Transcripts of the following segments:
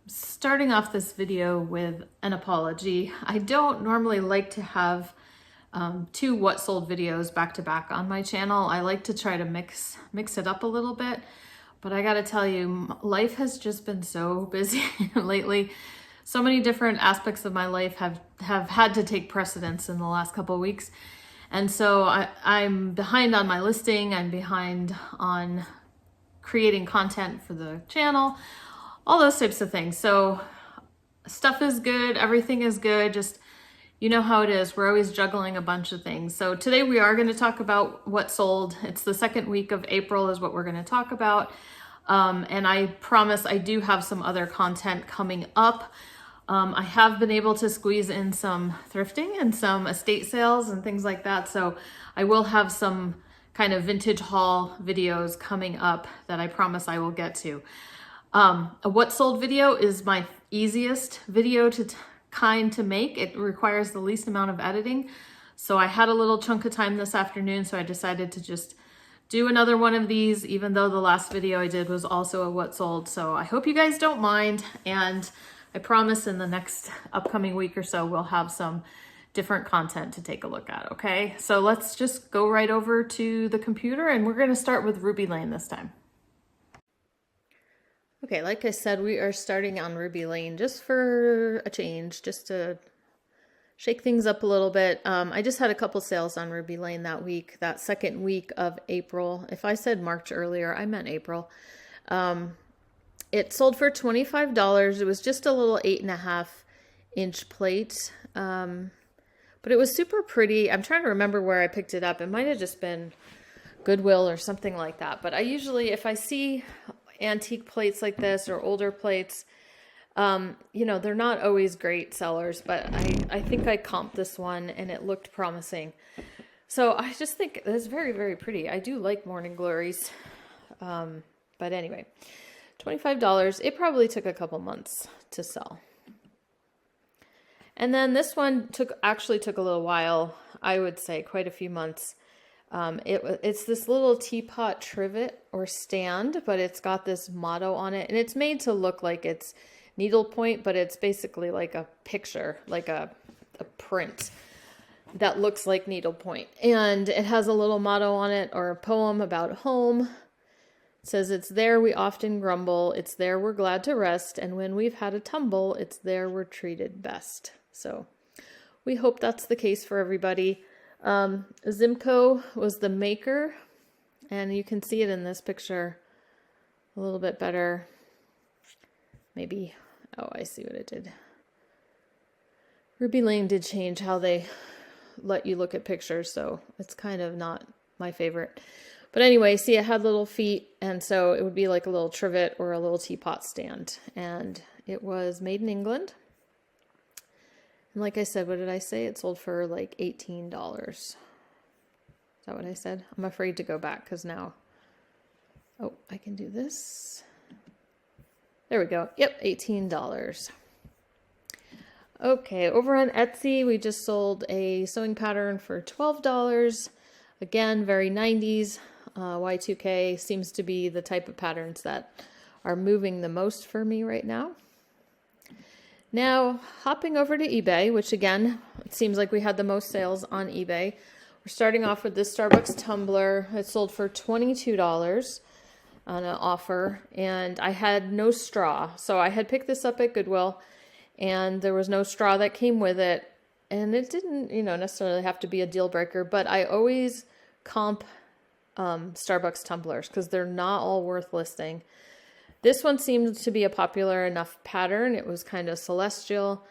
starting off this video with an apology. I don't normally like to have two what sold videos back to back on my channel. I like to try to mix it up a little bit, but I gotta tell you, life has just been so busy lately. So many different aspects of my life have had to take precedence in the last couple of weeks. And so I'm behind on my listing, I'm behind on creating content for the channel, all those types of things. So stuff is good, everything is good, just you know how it is. We're always juggling a bunch of things. So today we are going to talk about what sold. It's the second week of April is what we're going to talk about. And I promise I do have some other content coming up. I have been able to squeeze in some thrifting and some estate sales and things like that. So I will have some kind of vintage haul videos coming up that I promise I will get to. A what sold video is my easiest video to make. It requires the least amount of editing. So I had a little chunk of time this afternoon, so I decided to just do another one of these, even though the last video I did was also a what sold. So I hope you guys don't mind, and I promise in the next upcoming week or so we'll have some different content to take a look at, okay? So let's just go right over to the computer, and we're going to start with Ruby Lane this time. Okay, like I said, we are starting on Ruby Lane just for a change, just to shake things up a little bit. I just had a couple sales on Ruby Lane that week, that second week of April. If I said March earlier, I meant April. It sold for $25. It was just a little 8.5 inch plate, but it was super pretty. I'm trying to remember where I picked it up. It might have just been Goodwill or something like that. But I usually, if I see antique plates like this or older plates, you know, they're not always great sellers, but I think I comped this one and it looked promising. So I just think it's very, very pretty. I do like morning glories. But anyway, $25. It probably took a couple months to sell. And then this one actually took a little while. I would say quite a few months. It's this little teapot trivet or stand, but it's got this motto on it, and it's made to look like it's needlepoint, but it's basically like a picture, like a print that looks like needlepoint. And it has a little motto on it, or a poem about home. It says, "It's there we often grumble, it's there we're glad to rest, and when we've had a tumble, it's there we're treated best." So we hope that's the case for everybody. Zimco was the maker, and you can see it in this picture a little bit better. Maybe, oh, I see what it did. Ruby Lane did change how they let you look at pictures, so it's kind of not my favorite. But anyway, see, it had little feet, and so it would be like a little trivet or a little teapot stand. And it was made in England. And like I said, what did I say? It sold for like $18. Is that what I said? I'm afraid to go back because now, oh, I can do this. There we go. Yep, $18. Okay, over on Etsy, we just sold a sewing pattern for $12. Again, very 90s. Y2K seems to be the type of patterns that are moving the most for me right now. Now, hopping over to eBay, which again, it seems like we had the most sales on eBay. We're starting off with this Starbucks tumbler. It sold for $22 on an offer, and I had no straw. So I had picked this up at Goodwill, and there was no straw that came with it. And it didn't, you know, necessarily have to be a deal breaker, but I always comp Starbucks tumblers because they're not all worth listing. This one seemed to be a popular enough pattern. It was kind of celestial,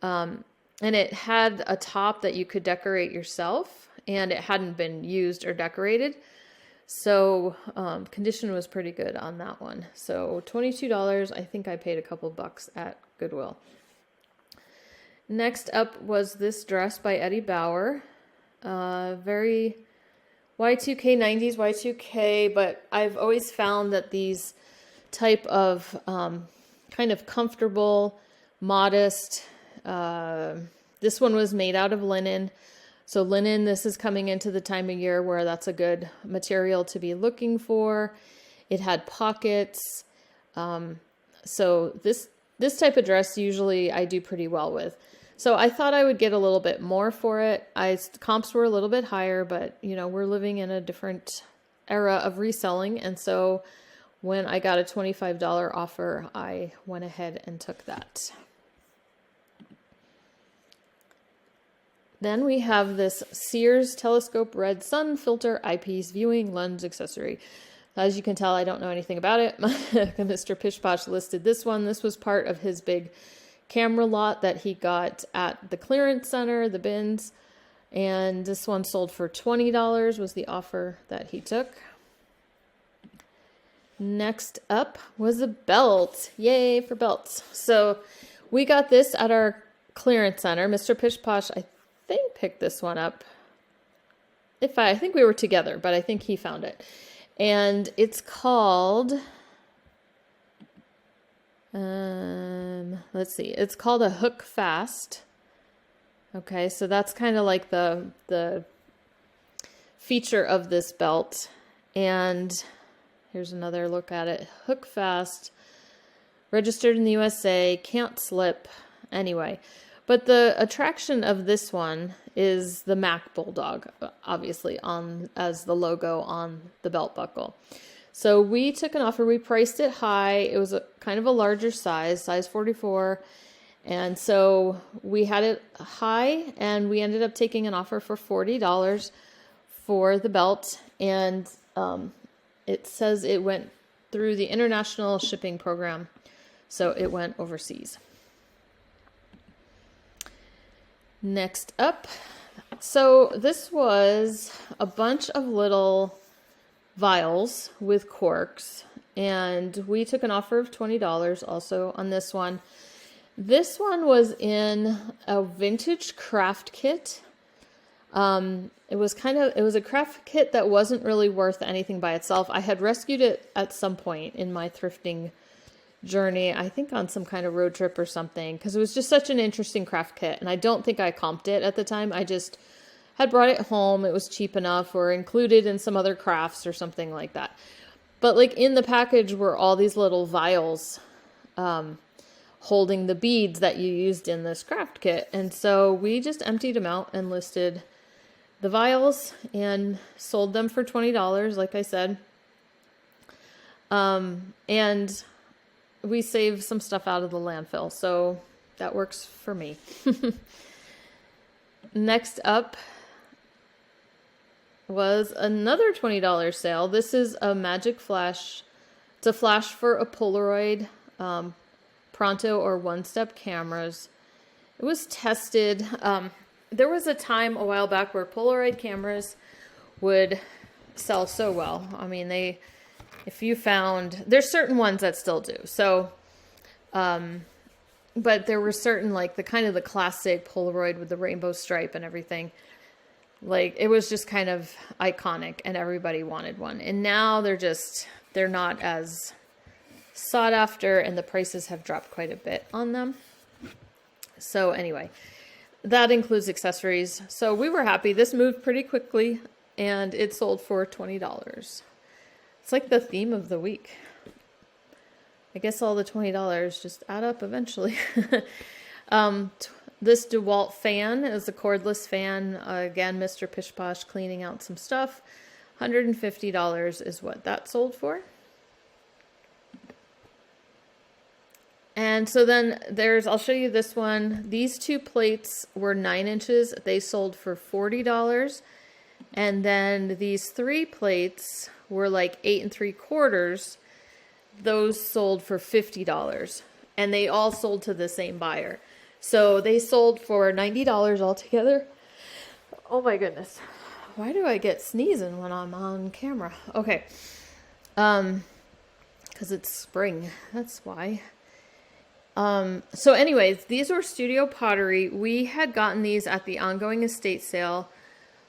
and it had a top that you could decorate yourself, and it hadn't been used or decorated. So condition was pretty good on that one. So $22, I think I paid a couple bucks at Goodwill. Next up was this dress by Eddie Bauer. Very Y2K, 90s Y2K, but I've always found that these type of kind of comfortable, modest, this one was made out of linen. So linen, this is coming into the time of year where that's a good material to be looking for. It had pockets. So this this type of dress usually I do pretty well with. So I thought I would get a little bit more for it. Comps were a little bit higher, but you know, we're living in a different era of reselling. And so when I got a $25 offer, I went ahead and took that. Then we have this Sears Telescope Red Sun Filter Eyepiece Viewing Lens Accessory. As you can tell, I don't know anything about it. Mr. Pish Posh listed this one. This was part of his big camera lot that he got at the clearance center, the bins. And this one sold for $20 was the offer that he took. Next up was a belt. Yay for belts. So we got this at our clearance center. Mr. Pish Posh, I think, picked this one up. I think we were together, but I think he found it. And it's called, let's see, it's called a hook fast. Okay, so that's kind of like the feature of this belt. And here's another look at it. Hook fast, registered in the USA, can't slip. Anyway, but the attraction of this one is the Mac Bulldog, obviously, as the logo on the belt buckle. So we took an offer. We priced it high. It was kind of a larger size 44. And so we had it high, and we ended up taking an offer for $40 for the belt. And it says it went through the international shipping program, so it went overseas. Next up, so this was a bunch of little vials with corks, and we took an offer of $20 also on this one. This one was in a vintage craft kit. It was a craft kit that wasn't really worth anything by itself. I had rescued it at some point in my thrifting journey, I think on some kind of road trip or something, because it was just such an interesting craft kit, and I don't think I comped it at the time. I just had brought it home. It was cheap enough, or included in some other crafts or something like that. But like in the package were all these little vials holding the beads that you used in this craft kit. And so we just emptied them out and listed the vials and sold them for $20, like I said. And we saved some stuff out of the landfill, so that works for me. Next up was another $20 sale. This is a magic flash. It's a flash for a Polaroid, Pronto or one-step cameras. It was tested. There was a time a while back where Polaroid cameras would sell so well. I mean, there's certain ones that still do. So, but there were certain, like the kind of the classic Polaroid with the rainbow stripe and everything. Like it was just kind of iconic and everybody wanted one. And now they're not as sought after, and the prices have dropped quite a bit on them. So anyway, that includes accessories. So we were happy. This moved pretty quickly, and it sold for $20. It's like the theme of the week. I guess all the $20 just add up eventually. This DeWalt fan is a cordless fan. Again, Mr. Pish Posh cleaning out some stuff. $150 is what that sold for. And so then I'll show you this one. These two plates were 9 inches. They sold for $40. And then these 3 plates were like 8 3/4. Those sold for $50. And they all sold to the same buyer. So they sold for $90 altogether. Oh my goodness. Why do I get sneezing when I'm on camera? Okay. Because it's spring. That's why. So anyways, these were studio pottery. We had gotten these at the ongoing estate sale,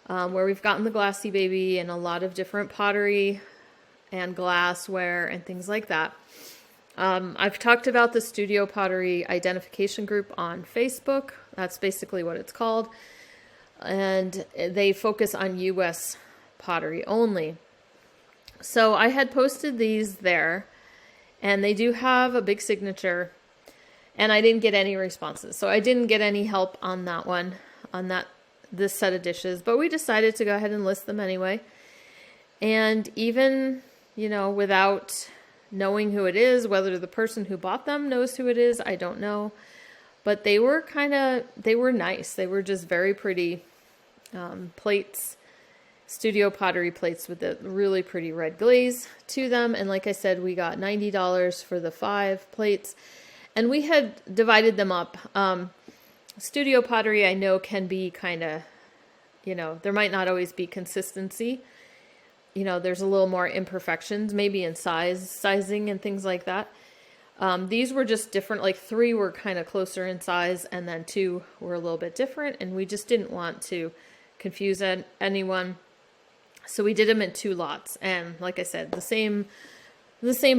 where we've gotten the Glassy Baby and a lot of different pottery and glassware and things like that. I've talked about the Studio Pottery Identification Group on Facebook. That's basically what it's called. And they focus on U.S. pottery only. So I had posted these there, and they do have a big signature. and I didn't get any responses. So I didn't get any help on that one, this set of dishes, but we decided to go ahead and list them anyway. And even, you know, without knowing who it is, whether the person who bought them knows who it is, I don't know. But they were nice. They were just very pretty plates, studio pottery plates with a really pretty red glaze to them. And like I said, we got $90 for the 5 plates. And we had divided them up. Studio pottery, I know, can be kind of, you know, there might not always be consistency. You know, there's a little more imperfections, maybe in sizing and things like that. These were just different, like 3 were kind of closer in size, and then 2 were a little bit different, and we just didn't want to confuse anyone. So we did them in 2 lots, and like I said, the same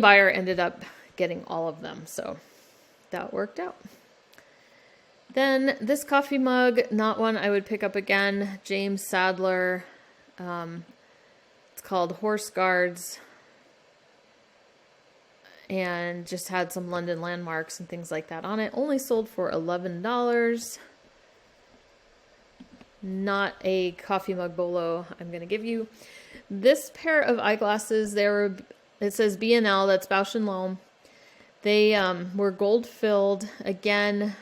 buyer ended up getting all of them, so that worked out. Then this coffee mug, not one I would pick up again, James Sadler. It's called Horse Guards, and just had some London landmarks and things like that on it. Only sold for $11. Not a coffee mug bolo I'm going to give you. This pair of eyeglasses, it says B&L, that's Bausch & Lomb. They were gold filled. Again,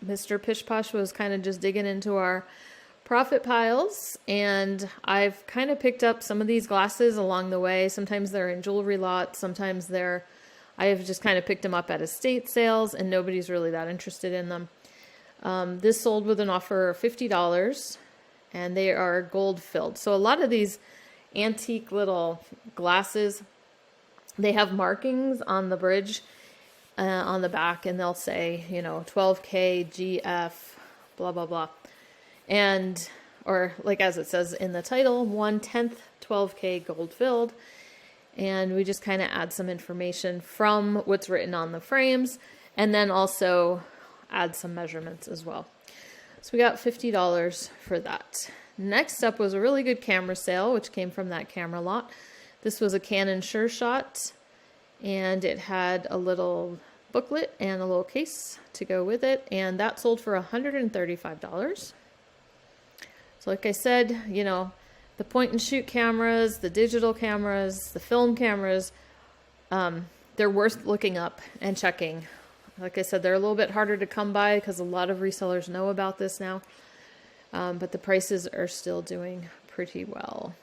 Mr. Pish Posh was kind of just digging into our profit piles, and I've kind of picked up some of these glasses along the way. Sometimes they're in jewelry lots, sometimes I have just kind of picked them up at estate sales, and nobody's really that interested in them. This sold with an offer of $50, and they are gold filled. So a lot of these antique little glasses, they have markings on the bridge, on the back, and they'll say, you know, 12K GF, blah, blah, blah. And, or like as it says in the title, 1/10 12K gold filled. And we just kind of add some information from what's written on the frames, and then also add some measurements as well. So we got $50 for that. Next up was a really good camera sale, which came from that camera lot. This was a Canon Sure Shot, and it had a little booklet and a little case to go with it, and that sold for $135. So like I said, you know, the point and shoot cameras, the digital cameras, the film cameras, they're worth looking up and checking. Like I said, they're a little bit harder to come by because a lot of resellers know about this now, but the prices are still doing pretty well.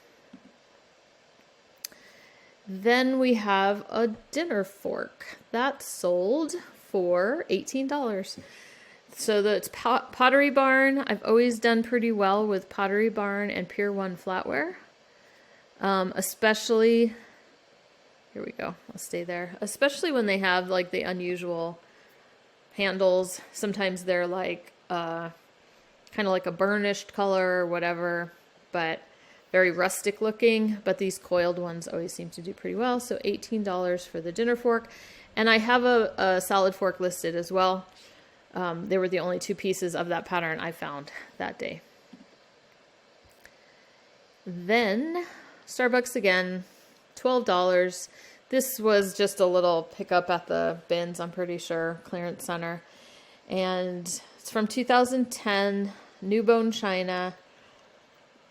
Then we have a dinner fork that sold for $18. So it's Pottery Barn. I've always done pretty well with Pottery Barn and Pier 1 Flatware. Especially, here we go, I'll stay there. Especially when they have like the unusual handles. Sometimes they're like, kind of like a burnished color or whatever, but very rustic looking. But these coiled ones always seem to do pretty well. So $18 for the dinner fork. And I have a salad fork listed as well. They were the only 2 pieces of that pattern I found that day. Then Starbucks again, $12. This was just a little pickup at the bins, I'm pretty sure, clearance center. And it's from 2010, new bone china,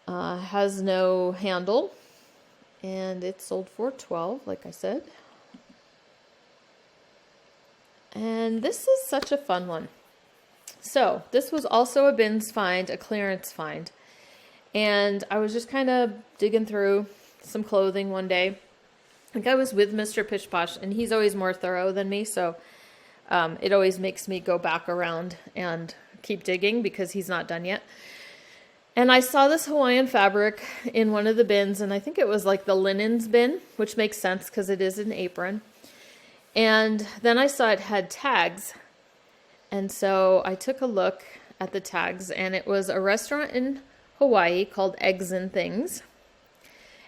has no handle, and it sold for $12, like I said. And this is such a fun one. So this was also a bins find, a clearance find. And I was just kind of digging through some clothing one day. I think I was with Mr. Pish Posh, and he's always more thorough than me. So it always makes me go back around and keep digging because he's not done yet. And I saw this Hawaiian fabric in one of the bins, and I think it was like the linens bin, which makes sense because it is an apron. And then I saw it had tags. And so I took a look at the tags, and it was a restaurant in Hawaii called Eggs and Things.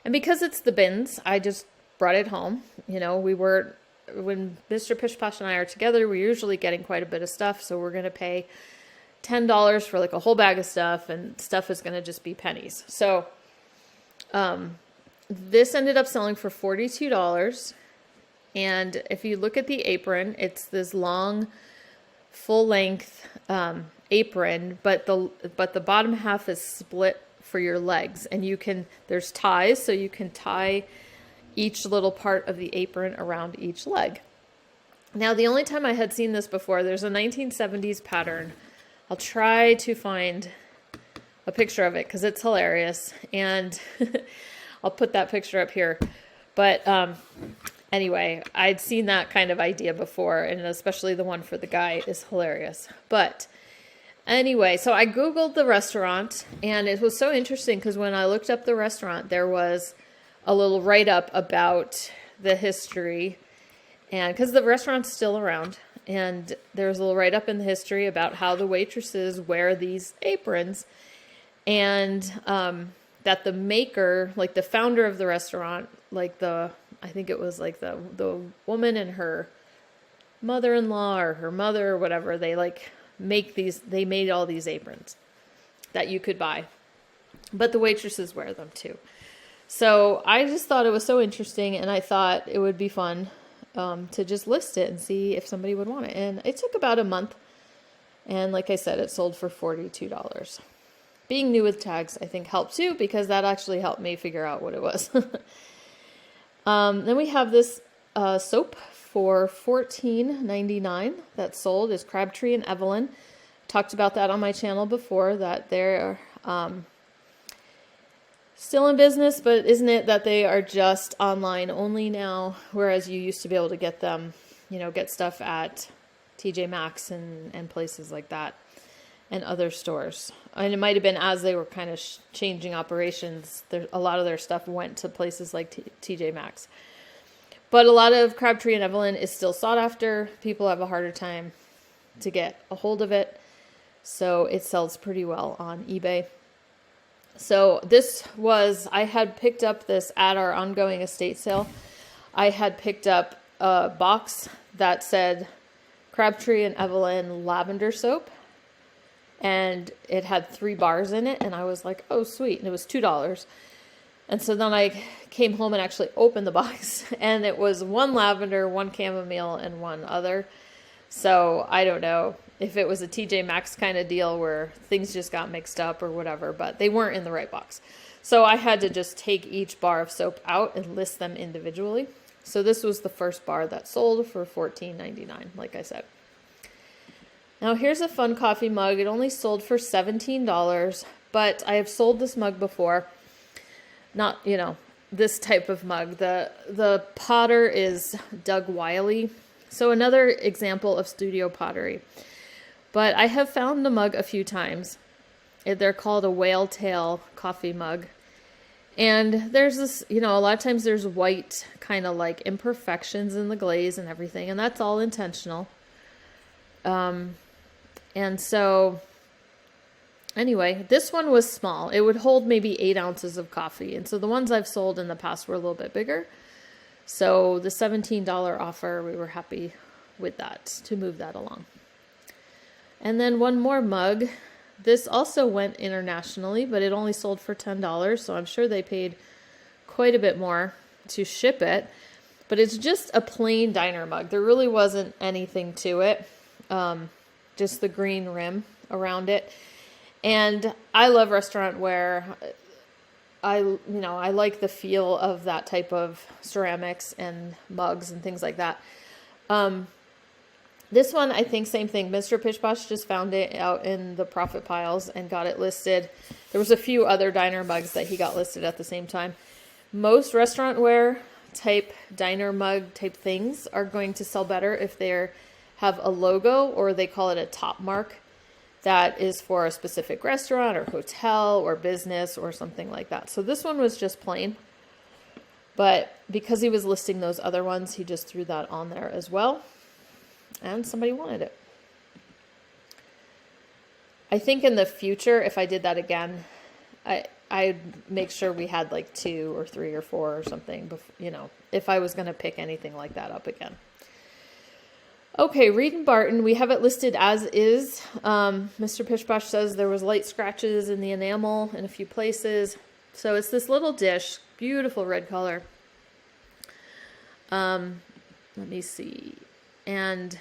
And because it's the bins, I just brought it home. You know, when Mr. Pish Posh and I are together, we're usually getting quite a bit of stuff. So we're going to pay $10 for like a whole bag of stuff, and stuff is going to just be pennies. So this ended up selling for $42. And if you look at the apron, it's this long full length apron, but the bottom half is split for your legs, and there's ties, so you can tie each little part of the apron around each leg. Now, the only time I had seen this before, there's a 1970s pattern. I'll try to find a picture of it because it's hilarious, and I'll put that picture up here. But anyway, I'd seen that kind of idea before, and especially the one for the guy is hilarious. But anyway, so I Googled the restaurant, and it was so interesting because when I looked up the restaurant, there was a little write-up about the history, and because the restaurant's still around, and there's a little write-up in the history about how the waitresses wear these aprons, and that the maker, like the founder of the restaurant, like I think it was like the woman and her mother-in-law or her mother or whatever, they made all these aprons that you could buy, but the waitresses wear them too. So I just thought it was so interesting, and I thought it would be fun to just list it and see if somebody would want it. And it took about a month, and like I said, it sold for $42. Being new with tags, I think, helped too, because that actually helped me figure out what it was. Then we have this soap for $14.99 that sold. Is Crabtree and Evelyn. Talked about that on my channel before, that they're still in business, but isn't it that they are just online only now, whereas you used to be able to get them, get stuff at TJ Maxx and places like that, and other stores. And it might have been as they were kind of changing operations, a lot of their stuff went to places like TJ Maxx. But a lot of Crabtree and Evelyn is still sought after. People have a harder time to get a hold of it, so it sells pretty well on eBay. So I had picked up this at our ongoing estate sale. I had picked up a box that said Crabtree and Evelyn lavender soap, and it had 3 bars in it, and I was like, oh sweet, and it was $2. And so then I came home and actually opened the box, and it was 1 lavender, 1 chamomile, and 1 other. So I don't know if it was a TJ Maxx kind of deal where things just got mixed up or whatever, but they weren't in the right box. So I had to just take each bar of soap out and list them individually. So this was the first bar that sold for $14.99, like I said. Now here's a fun coffee mug. It only sold for $17, but I have sold this mug before. Not, this type of mug. The potter is Doug Wiley. So another example of studio pottery. But I have found the mug a few times. They're called a whale tail coffee mug. And there's this, a lot of times there's white kind of like imperfections in the glaze and everything, and that's all intentional. And so anyway, this one was small. It would hold maybe 8 ounces of coffee. And so the ones I've sold in the past were a little bit bigger. So the $17 offer, we were happy with that to move that along. And then one more mug. This also went internationally, but it only sold for $10. So I'm sure they paid quite a bit more to ship it. But it's just a plain diner mug. There really wasn't anything to it. Just the green rim around it. And I love restaurantware. I like the feel of that type of ceramics and mugs and things like that. This one, I think, same thing. Mr. Pishposh just found it out in the profit piles and got it listed. There was a few other diner mugs that he got listed at the same time. Most restaurantware type diner mug type things are going to sell better if they have a logo, or they call it a top mark. That is for a specific restaurant or hotel or business or something like that. So this one was just plain. But because he was listing those other ones, he just threw that on there as well. And somebody wanted it. I think in the future, if I did that again, I'd make sure we had like 2 or 3 or 4 or something, if I was going to pick anything like that up again. Okay, Reed and Barton, we have it listed as is. Mr. Pishposh says there was light scratches in the enamel in a few places. So it's this little dish, beautiful red color. Let me see. And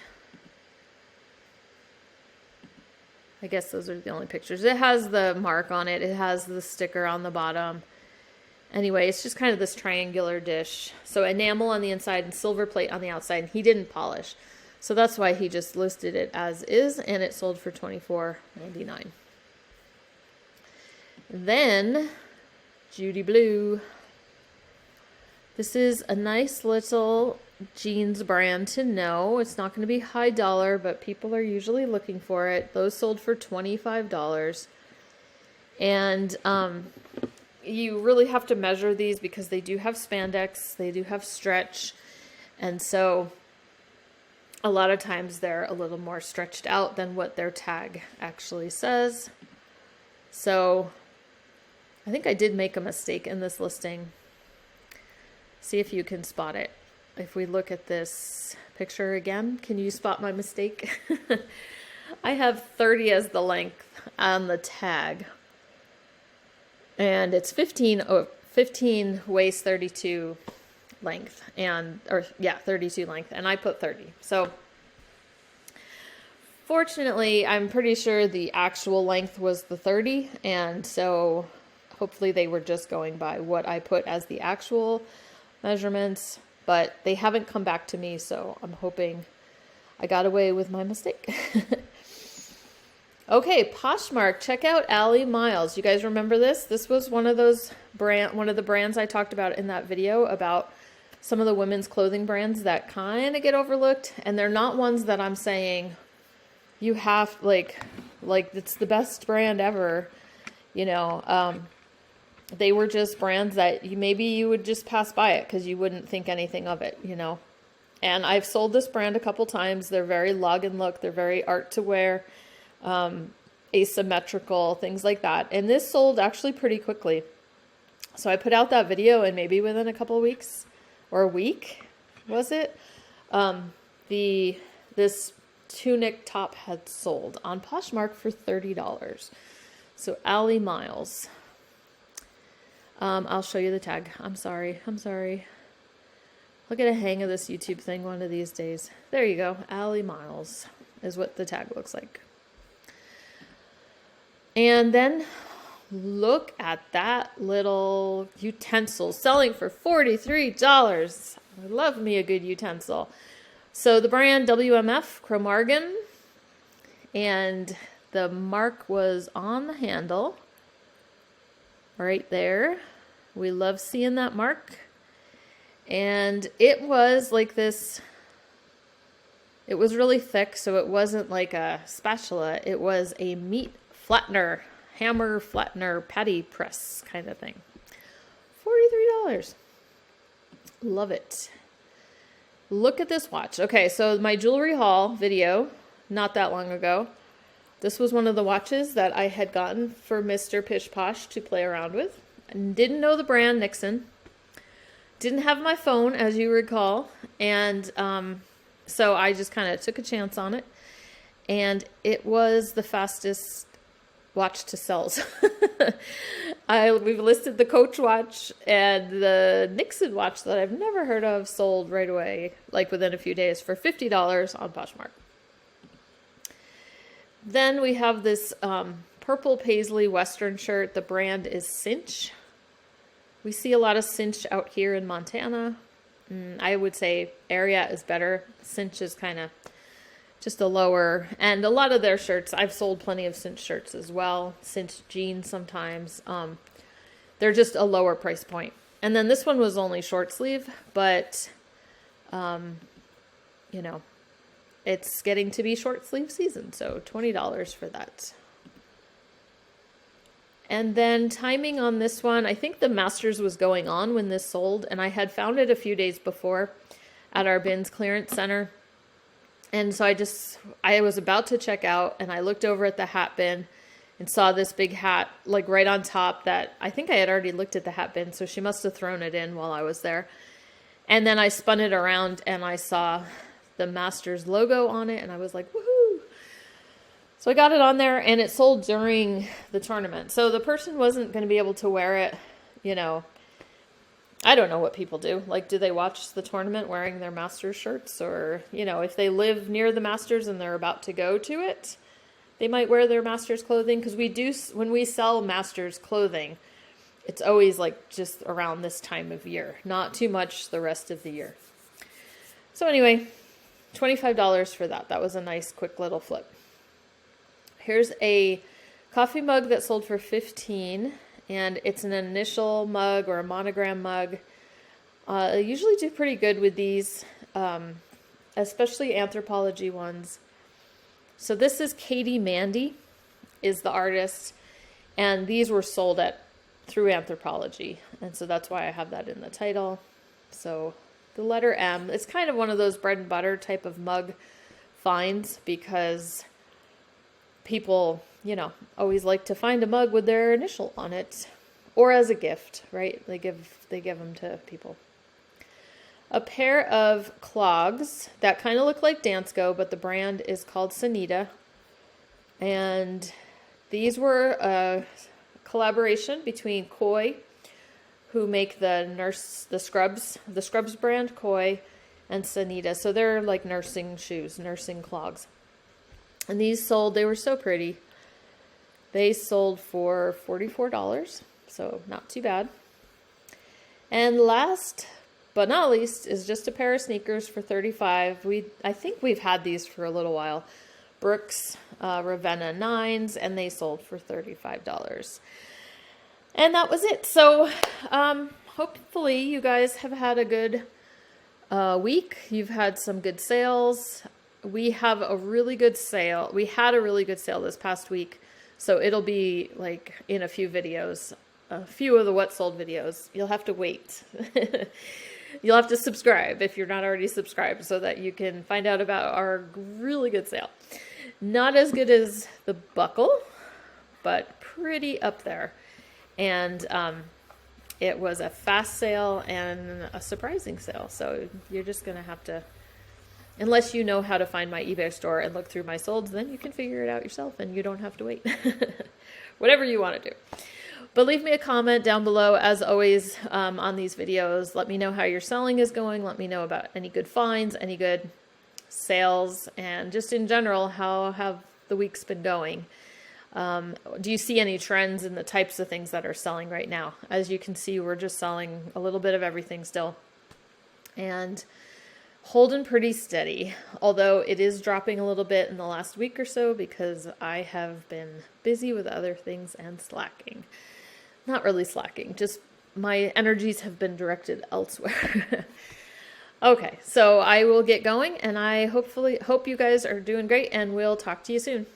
I guess those are the only pictures. It has the mark on it. It has the sticker on the bottom. Anyway, it's just kind of this triangular dish. So enamel on the inside and silver plate on the outside. And he didn't polish. So that's why he just listed it as is. And it sold for $24.99. Then, Judy Blue. This is a nice little jeans brand to know. It's not going to be high dollar, but people are usually looking for it. Those sold for $25. And you really have to measure these because they do have spandex, they do have stretch, and so a lot of times they're a little more stretched out than what their tag actually says. So I think I did make a mistake in this listing. See if you can spot it. If we look at this picture again, can you spot my mistake? I have 30 as the length on the tag. And it's 15 waist, 32 length, 32 length, and I put 30. So fortunately, I'm pretty sure the actual length was the 30, and so hopefully they were just going by what I put as the actual measurements, but they haven't come back to me, so I'm hoping I got away with my mistake. Okay, Poshmark. Check out Allie Miles. You guys remember this? This was one of the brands I talked about in that video about some of the women's clothing brands that kind of get overlooked, and they're not ones that I'm saying you have like it's the best brand ever. You know, they were just brands that maybe you would just pass by it because you wouldn't think anything of it. You know, and I've sold this brand a couple times. They're very lug and look. They're very art to wear. Asymmetrical, things like that. And this sold actually pretty quickly. So I put out that video, and maybe within a couple of weeks or a week, was it? This tunic top had sold on Poshmark for $30. So Allie Miles. I'll show you the tag. I'm sorry. I'll get a hang of this YouTube thing one of these days. There you go. Allie Miles is what the tag looks like. And then look at that little utensil selling for $43. I love me a good utensil. So the brand WMF, Cromargan, and the mark was on the handle right there. We love seeing that mark. And it was like this, it was really thick, so it wasn't like a spatula. It was a meat flattener, hammer flattener, patty press kind of thing. $43. Love it. Look at this watch. Okay, so my jewelry haul video, not that long ago, this was one of the watches that I had gotten for Mr. Pish Posh to play around with. I didn't know the brand, Nixon. Didn't have my phone, as you recall, and so I just kind of took a chance on it, and it was the fastest watch to sell. We've listed the Coach watch, and the Nixon watch that I've never heard of sold right away, like within a few days, for $50 on Poshmark. Then we have this purple paisley Western shirt. The brand is Cinch. We see a lot of Cinch out here in Montana. I would say area is better. Cinch is kind of just a lower, and a lot of their shirts, I've sold plenty of Cinch shirts as well. Cinch jeans sometimes. They're just a lower price point. And then this one was only short sleeve, but, you know, it's getting to be short sleeve season. So $20 for that. And then timing on this one, I think the Masters was going on when this sold, and I had found it a few days before at our bins clearance center. And so I was about to check out, and I looked over at the hat bin and saw this big hat like right on top that I think I had already looked at the hat bin, so she must have thrown it in while I was there. And then I spun it around and I saw the Masters logo on it, and I was like, woohoo! So I got it on there, and it sold during the tournament. So the person wasn't going to be able to wear it, you know. I don't know what people do. Like, do they watch the tournament wearing their Masters shirts? Or, you know, if they live near the Masters and they're about to go to it, they might wear their master's clothing, because we do, when we sell master's clothing, it's always like just around this time of year, not too much the rest of the year. So anyway, $25 for that. That was a nice quick little flip. Here's a coffee mug that sold for $15, and it's an initial mug or a monogram mug. I usually do pretty good with these, especially anthropology ones. So this is Katie Mandy is the artist, and these were sold through Anthropology, and so that's why I have that in the title. So the letter M, it's kind of one of those bread and butter type of mug finds, because people, you know, always like to find a mug with their initial on it, or as a gift, right? They give them to people. A pair of clogs that kind of look like Dansko, but the brand is called Sanita. And these were a collaboration between Koi, who make the Scrubs brand, Koi, and Sanita. So they're like nursing shoes, nursing clogs. And these sold, they were so pretty. They sold for $44, so not too bad. And last but not least is just a pair of sneakers for $35. I think we've had these for a little while. Brooks Ravenna 9s, and they sold for $35. And that was it. So hopefully you guys have had a good week. You've had some good sales. We have a really good sale. We had a really good sale this past week. So it'll be like in a few videos, a few of the what sold videos. You'll have to wait. You'll have to subscribe if you're not already subscribed, so that you can find out about our really good sale. Not as good as the buckle, but pretty up there. And it was a fast sale and a surprising sale. So you're just going to have to, unless you know how to find my eBay store and look through my solds, then you can figure it out yourself and you don't have to wait. Whatever you want to do. But leave me a comment down below, as always, on these videos. Let me know how your selling is going. Let me know about any good finds, any good sales, and just in general, how have the weeks been going? Do you see any trends in the types of things that are selling right now? As you can see, we're just selling a little bit of everything still. And holding pretty steady, although it is dropping a little bit in the last week or so, because I have been busy with other things and slacking. Not really slacking, just my energies have been directed elsewhere. Okay, so I will get going, and I hope you guys are doing great, and we'll talk to you soon.